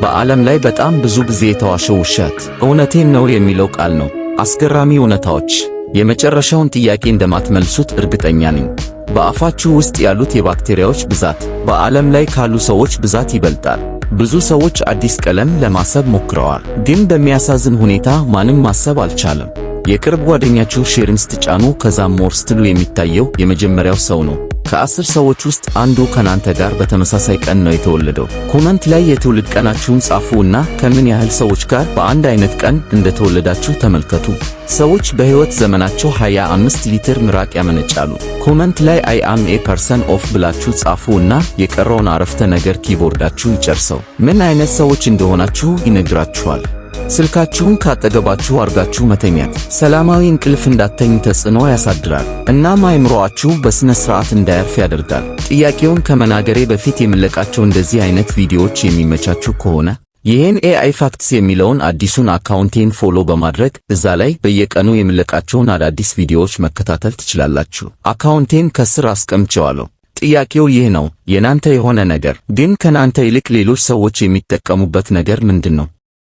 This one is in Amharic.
በዓለም ላይ በጣም ብዙ ጊዜ የተዋሸው ውሸት እውነቴን ነው የሚለው ቃል ነው። አስገራሚ እውነታዎች። የመጨረሻውን ጥያቄ እንደማትመልሱት እርግጠኛ ነኝ። በአፋችሁ ውስጥ ያሉት የባክቴሪያዎች ብዛት በዓለም ላይ ካሉ ሰዎች ብዛት ይበልጣል። ብዙ ሰዎች አዲስ ቀለም ለማሰብ ሞክረዋል፣ ግን በሚያሳዝን ሁኔታ ማንም ማሰብ አልቻለም። የቅርብ ጓደኛችሁ ሼርን ስትጫኑ ከዛም ሞር ስትሉ የሚታየው የመጀመሪያው ሰው ነው። ከ10 ሰዎች ውስጥ አንዱ ከናንተ ጋር በተመሳሳይ ቀን ነው የተወለደው። ኮመንት ላይ የትውልድ ቀናችሁን ጻፉ እና ከምን ያህል ሰዎች ጋር በአንድ አይነት ቀን እንደተወለዳችሁ ተመልከቱ። ሰዎች በሕይወት ዘመናቸው 25 ሊትር ምራቅ ያመነጫሉ። ኮመንት ላይ አይ አም ኤ ፐርሰን ኦፍ ብላችሁ ጻፉ እና የቀረውን አረፍተ ነገር ኪቦርዳችሁ ይጨርሰው። ምን አይነት ሰዎች እንደሆናችሁ ይነግራችኋል። ስልካችሁን ካጠገባችሁ አርጋችሁ መተኛት ሰላማዊ እንቅልፍ እንዳተኙ ተጽዕኖ ያሳድራል። እናም አይምሮአችሁ በስነ ስርዓት እንዳያርፍ ያደርጋል። ጥያቄውን ከመናገሬ በፊት የምለቃቸው እንደዚህ አይነት ቪዲዮዎች የሚመቻችሁ ከሆነ ይህን ኤአይ ፋክትስ የሚለውን አዲሱን አካውንቴን ፎሎ በማድረግ እዛ ላይ በየቀኑ የምለቃቸውን አዳዲስ ቪዲዮዎች መከታተል ትችላላችሁ። አካውንቴን ከስር አስቀምጬዋለሁ። ጥያቄው ይህ ነው፣ የናንተ የሆነ ነገር ግን ከናንተ ይልቅ ሌሎች ሰዎች የሚጠቀሙበት ነገር ምንድነው?